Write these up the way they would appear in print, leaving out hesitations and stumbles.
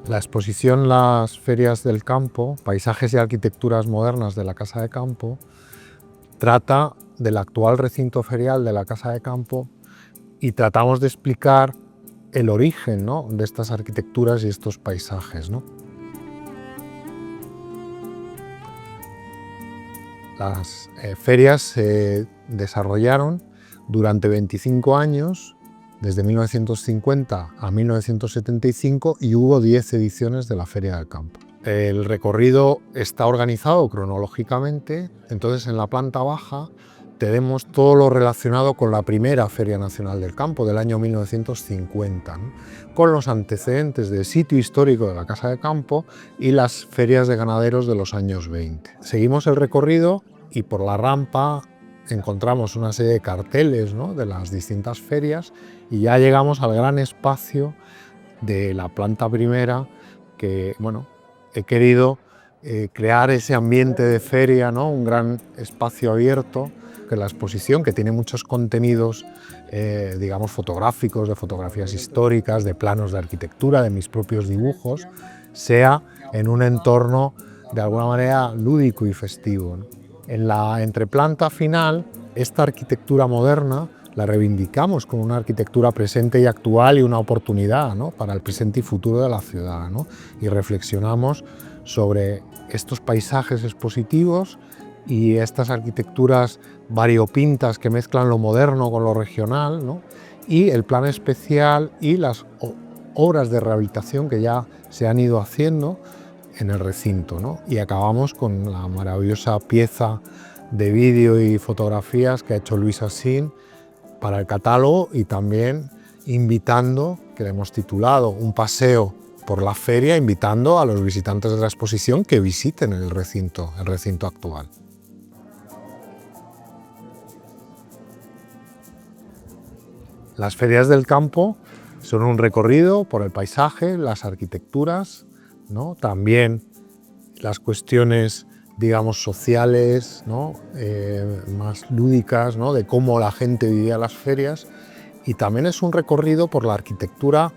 La exposición Las Ferias del Campo, Paisajes y Arquitecturas Modernas de la Casa de Campo, trata del actual recinto ferial de la Casa de Campo y tratamos de explicar el origen, ¿no?, de estas arquitecturas y estos paisajes, ¿no? Las ferias se desarrollaron durante 25 años, desde 1950 a 1975, y hubo 10 ediciones de la Feria del Campo. El recorrido está organizado cronológicamente, entonces en la planta baja tenemos todo lo relacionado con la primera Feria Nacional del Campo del año 1950, ¿no?, con los antecedentes del sitio histórico de la Casa de Campo y las ferias de ganaderos de los años 20. Seguimos el recorrido y por la rampa encontramos una serie de carteles, ¿no?, de las distintas ferias, y ya llegamos al gran espacio de la planta primera, que, bueno, he querido crear ese ambiente de feria, ¿no?, un gran espacio abierto, que la exposición, que tiene muchos contenidos, digamos, fotográficos, de fotografías históricas, de planos de arquitectura, de mis propios dibujos, sea en un entorno de alguna manera lúdico y festivo, ¿no? En la entreplanta final, esta arquitectura moderna la reivindicamos como una arquitectura presente y actual y una oportunidad, ¿no?, para el presente y futuro de la ciudad, ¿no? Y reflexionamos sobre estos paisajes expositivos y estas arquitecturas variopintas que mezclan lo moderno con lo regional, ¿no?, y el plan especial y las obras de rehabilitación que ya se han ido haciendo en el recinto, ¿no? Y acabamos con la maravillosa pieza de vídeo y fotografías que ha hecho Luis Asín para el catálogo, y también invitando, que le hemos titulado Un paseo por la feria, invitando a los visitantes de la exposición que visiten el recinto actual. Las ferias del campo son un recorrido por el paisaje, las arquitecturas, ¿no?, también las cuestiones, digamos, sociales, ¿no?, más lúdicas, ¿no?, de cómo la gente vivía las ferias, y también es un recorrido por la arquitectura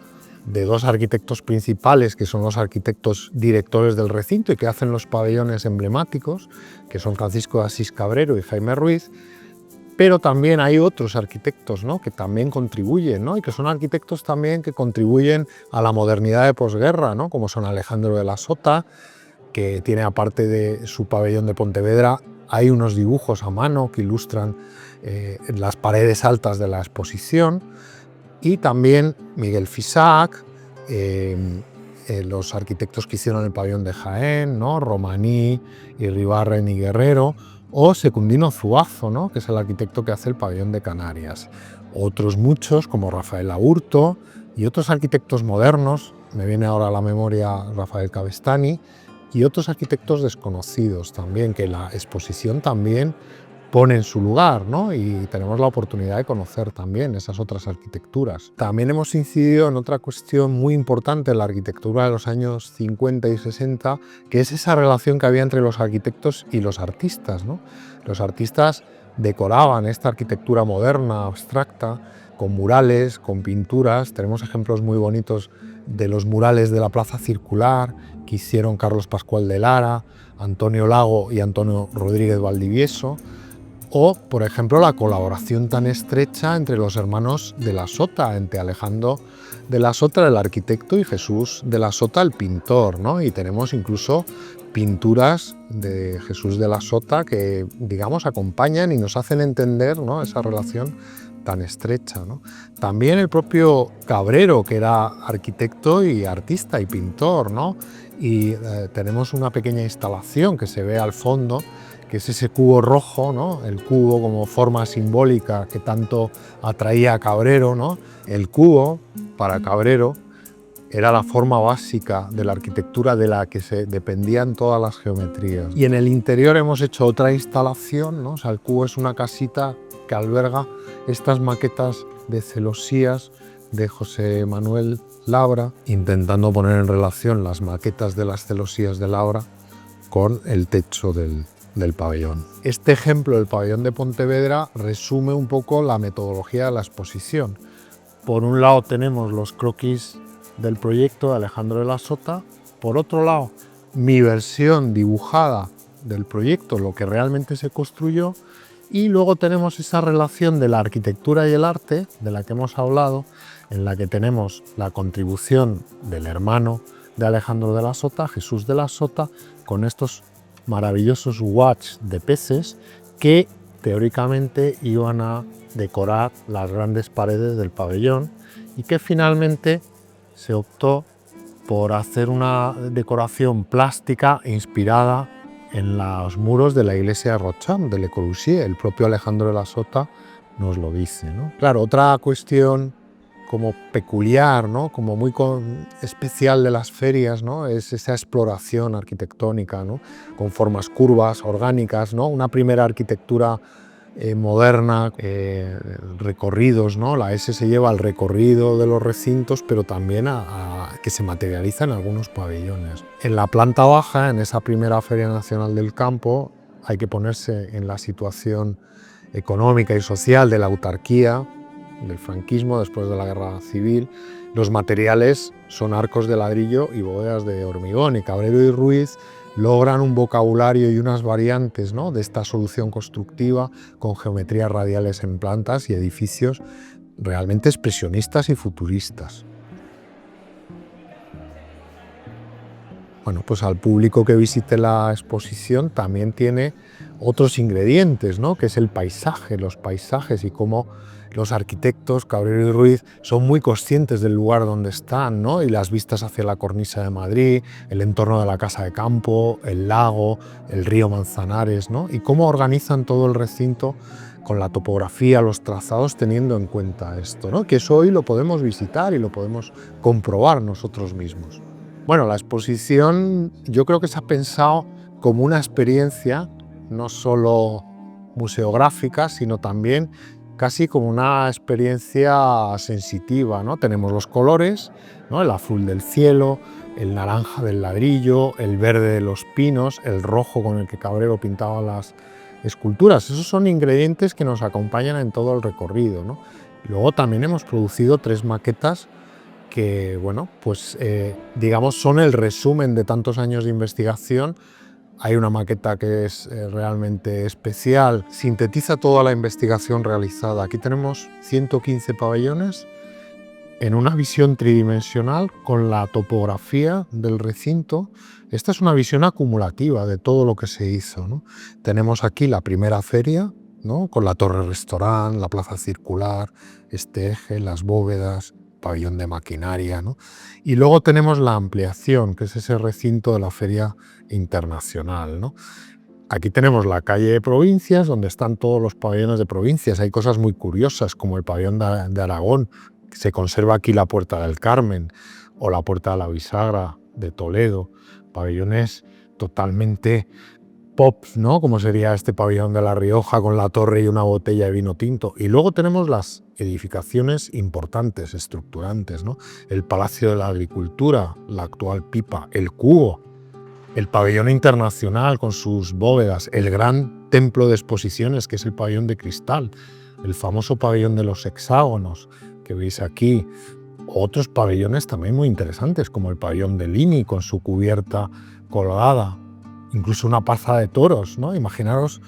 de dos arquitectos principales, que son los arquitectos directores del recinto y que hacen los pabellones emblemáticos, que son Francisco de Asís Cabrero y Jaime Ruiz. Pero también hay otros arquitectos, ¿no?, que también contribuyen, ¿no?, y que son arquitectos también que contribuyen a la modernidad de posguerra, ¿no?, como son Alejandro de la Sota, que tiene, aparte de su pabellón de Pontevedra, hay unos dibujos a mano que ilustran las paredes altas de la exposición, y también Miguel Fisac, los arquitectos que hicieron el pabellón de Jaén, ¿no?, Romaní, Irribarren y Guerrero, o Secundino Zuazo, ¿no?, que es el arquitecto que hace el pabellón de Canarias. Otros muchos, como Rafael Aburto, y otros arquitectos modernos, me viene ahora a la memoria Rafael Cabestany, y otros arquitectos desconocidos también, que la exposición también pone en su lugar, ¿no?, y tenemos la oportunidad de conocer también esas otras arquitecturas. También hemos incidido en otra cuestión muy importante en la arquitectura de los años 50 y 60, que es esa relación que había entre los arquitectos y los artistas, ¿no? Los artistas decoraban esta arquitectura moderna, abstracta, con murales, con pinturas. Tenemos ejemplos muy bonitos de los murales de la Plaza Circular que hicieron Carlos Pascual de Lara, Antonio Lago y Antonio Rodríguez Valdivieso. O, por ejemplo, la colaboración tan estrecha entre los hermanos de la Sota, entre Alejandro de la Sota, el arquitecto, y Jesús de la Sota, el pintor, ¿no? Y tenemos incluso pinturas de Jesús de la Sota que, digamos, acompañan y nos hacen entender, ¿no?, esa relación tan estrecha, ¿no? También el propio Cabrero, que era arquitecto y artista y pintor, ¿no? Y tenemos una pequeña instalación que se ve al fondo, que es ese cubo rojo, ¿no?, el cubo como forma simbólica que tanto atraía a Cabrero, ¿no? El cubo, para Cabrero, era la forma básica de la arquitectura de la que se dependían todas las geometrías. Y en el interior hemos hecho otra instalación, ¿no? O sea, el cubo es una casita que alberga estas maquetas de celosías de José Manuel Labra, intentando poner en relación las maquetas de las celosías de Labra con el techo del pabellón. Este ejemplo del pabellón de Pontevedra resume un poco la metodología de la exposición. Por un lado tenemos los croquis del proyecto de Alejandro de la Sota. Por otro lado, mi versión dibujada del proyecto, lo que realmente se construyó. Y luego tenemos esa relación de la arquitectura y el arte, de la que hemos hablado, en la que tenemos la contribución del hermano de Alejandro de la Sota, Jesús de la Sota, con estos maravillosos watch de peces que teóricamente iban a decorar las grandes paredes del pabellón y que finalmente se optó por hacer una decoración plástica inspirada en los muros de la iglesia de Rocham, de Le Corbusier. El propio Alejandro de la Sota nos lo dice, ¿no? Claro, otra cuestión como peculiar, ¿no? Como muy especial de las ferias, ¿no? Es esa exploración arquitectónica, ¿no? Con formas curvas, orgánicas, ¿no? Una primera arquitectura moderna, recorridos, ¿no? La S se lleva al recorrido de los recintos, pero también que se materializa en algunos pabellones. En la planta baja, en esa primera Feria Nacional del Campo, hay que ponerse en la situación económica y social de la autarquía, del franquismo después de la Guerra Civil. Los materiales son arcos de ladrillo y bóvedas de hormigón, y Cabrero y Ruiz logran un vocabulario y unas variantes, ¿no?, de esta solución constructiva con geometrías radiales en plantas y edificios realmente expresionistas y futuristas. Bueno, pues al público que visite la exposición también tiene otros ingredientes, ¿no?, que es el paisaje, los paisajes, y cómo los arquitectos, Cabrero y Ruiz, son muy conscientes del lugar donde están, ¿no?, y las vistas hacia la cornisa de Madrid, el entorno de la casa de campo, el lago, el río Manzanares, ¿no?, y cómo organizan todo el recinto con la topografía, los trazados, teniendo en cuenta esto, ¿no?, que eso hoy lo podemos visitar y lo podemos comprobar nosotros mismos. Bueno, la exposición yo creo que se ha pensado como una experiencia no solo museográfica, sino también casi como una experiencia sensitiva, ¿no? Tenemos los colores, ¿no?, el azul del cielo, el naranja del ladrillo, el verde de los pinos, el rojo con el que Cabrero pintaba las esculturas. Esos son ingredientes que nos acompañan en todo el recorrido, ¿no? Luego también hemos producido 3 maquetas que, bueno, pues digamos son el resumen de tantos años de investigación. Hay una maqueta que es realmente especial, sintetiza toda la investigación realizada. Aquí tenemos 115 pabellones en una visión tridimensional con la topografía del recinto. Esta es una visión acumulativa de todo lo que se hizo, ¿no? Tenemos aquí la primera feria, ¿no?, con la torre restaurante, la plaza circular, este eje, las bóvedas, pabellón de maquinaria, ¿no? Y luego tenemos la ampliación, que es ese recinto de la Feria Internacional, ¿no? Aquí tenemos la calle de provincias, donde están todos los pabellones de provincias. Hay cosas muy curiosas, como el pabellón de Aragón. Se conserva aquí la Puerta del Carmen o la Puerta de la Bisagra de Toledo. Pabellones totalmente pop, ¿no?, como sería este pabellón de La Rioja con la torre y una botella de vino tinto. Y luego tenemos las edificaciones importantes, estructurantes, ¿no? El Palacio de la Agricultura, la actual Pipa, el Cubo, el pabellón internacional con sus bóvedas, el gran templo de exposiciones que es el pabellón de cristal, el famoso pabellón de los hexágonos que veis aquí, otros pabellones también muy interesantes como el pabellón de Lini con su cubierta colgada, incluso una plaza de toros, ¿no? Imaginaros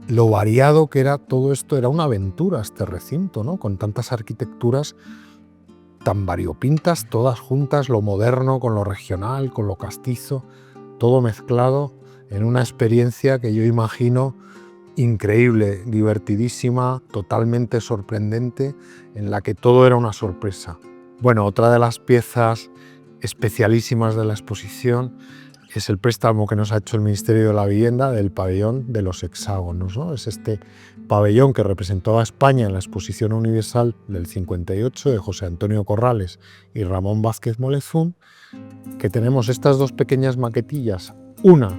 lo variado que era todo esto, era una aventura este recinto, ¿no?, con tantas arquitecturas tan variopintas, todas juntas, lo moderno con lo regional, con lo castizo, todo mezclado en una experiencia que yo imagino increíble, divertidísima, totalmente sorprendente, en la que todo era una sorpresa. Bueno, otra de las piezas especialísimas de la exposición es el préstamo que nos ha hecho el Ministerio de la Vivienda del pabellón de los hexágonos, ¿no? Es este pabellón que representó a España en la Exposición Universal del 58 de José Antonio Corrales y Ramón Vázquez Molezún, que tenemos estas 2 pequeñas maquetillas, una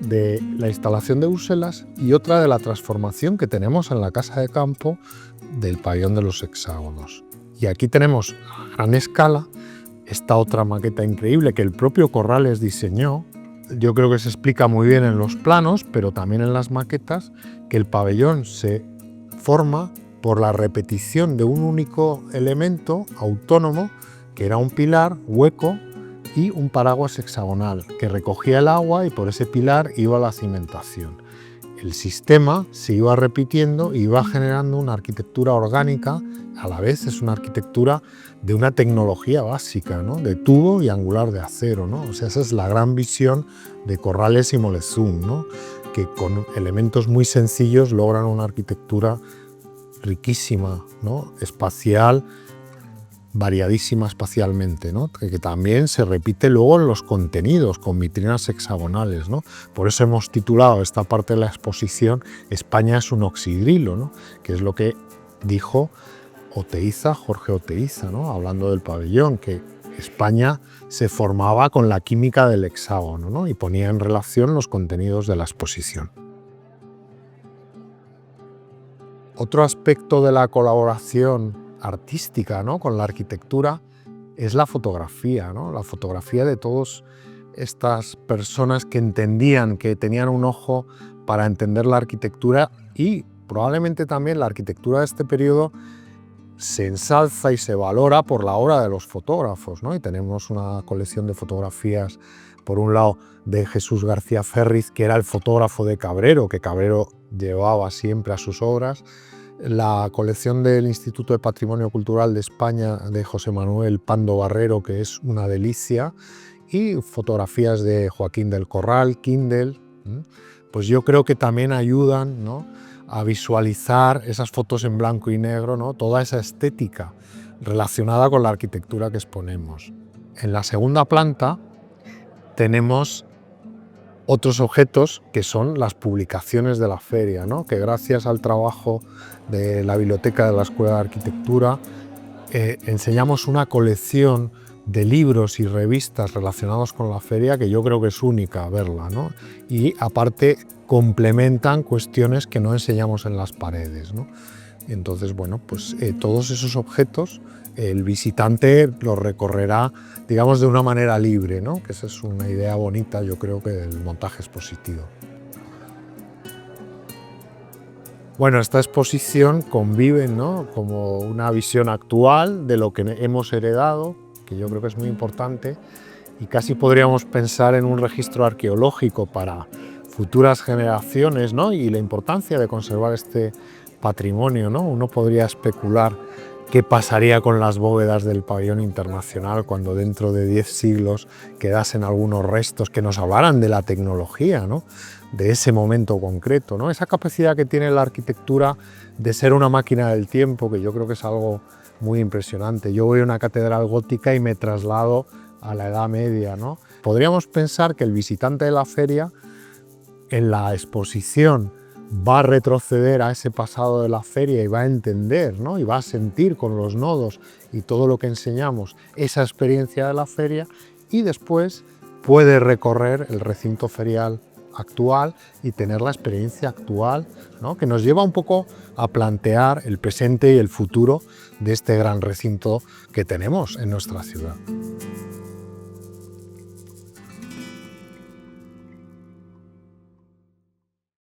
de la instalación de Bruselas y otra de la transformación que tenemos en la casa de campo del pabellón de los hexágonos. Y aquí tenemos a gran escala esta otra maqueta increíble que el propio Corrales diseñó. Yo creo que se explica muy bien en los planos, pero también en las maquetas, que el pabellón se forma por la repetición de un único elemento autónomo que era un pilar hueco y un paraguas hexagonal que recogía el agua y por ese pilar iba la cimentación. El sistema se iba repitiendo y iba generando una arquitectura orgánica, a la vez es una arquitectura de una tecnología básica, ¿no? De tubo y angular de acero, ¿no? O sea, esa es la gran visión de Corrales y Molesun, ¿no? Que con elementos muy sencillos logran una arquitectura riquísima, ¿no? Espacial, variadísima espacialmente, ¿no? Que también se repite luego en los contenidos, con vitrinas hexagonales, ¿no? Por eso hemos titulado esta parte de la exposición España es un oxidrilo, ¿no? Que es lo que dijo Oteiza, Jorge Oteiza, ¿no? Hablando del pabellón, que España se formaba con la química del hexágono, ¿no? Y ponía en relación los contenidos de la exposición. Otro aspecto de la colaboración artística, ¿no? Con la arquitectura es la fotografía, ¿no? La fotografía de todas estas personas que entendían, que tenían un ojo para entender la arquitectura, y probablemente también la arquitectura de este periodo se ensalza y se valora por la obra de los fotógrafos, ¿no? Y tenemos una colección de fotografías, por un lado, de Jesús García Ferriz, que era el fotógrafo de Cabrero, que Cabrero llevaba siempre a sus obras, la colección del Instituto de Patrimonio Cultural de España de José Manuel Pando Barrero, que es una delicia, y fotografías de Joaquín del Corral, Kindle, pues yo creo que también ayudan, ¿no?, a visualizar esas fotos en blanco y negro, ¿no?, toda esa estética relacionada con la arquitectura que exponemos. En la segunda planta tenemos otros objetos que son las publicaciones de la feria, ¿no?, que gracias al trabajo de la biblioteca de la Escuela de Arquitectura enseñamos una colección de libros y revistas relacionados con la feria que yo creo que es única verla, ¿no? Y aparte complementan cuestiones que no enseñamos en las paredes, ¿no? Entonces, bueno, pues todos esos objetos el visitante los recorrerá, digamos, de una manera libre, ¿no? Que esa es una idea bonita, yo creo, que del montaje expositivo. Bueno, esta exposición convive, ¿no?, como una visión actual de lo que hemos heredado, que yo creo que es muy importante, y casi podríamos pensar en un registro arqueológico para futuras generaciones, ¿no?, y la importancia de conservar este patrimonio, ¿no? Uno podría especular qué pasaría con las bóvedas del pabellón internacional cuando dentro de 10 siglos quedasen algunos restos que nos hablaran de la tecnología, ¿no?, de ese momento concreto, ¿no? Esa capacidad que tiene la arquitectura de ser una máquina del tiempo, que yo creo que es algo muy impresionante. Yo voy a una catedral gótica y me traslado a la Edad Media, ¿no? Podríamos pensar que el visitante de la feria, en la exposición, va a retroceder a ese pasado de la feria y va a entender, ¿no?, y va a sentir con los nodos y todo lo que enseñamos esa experiencia de la feria, y después puede recorrer el recinto ferial actual y tener la experiencia actual, ¿no?, que nos lleva un poco a plantear el presente y el futuro de este gran recinto que tenemos en nuestra ciudad.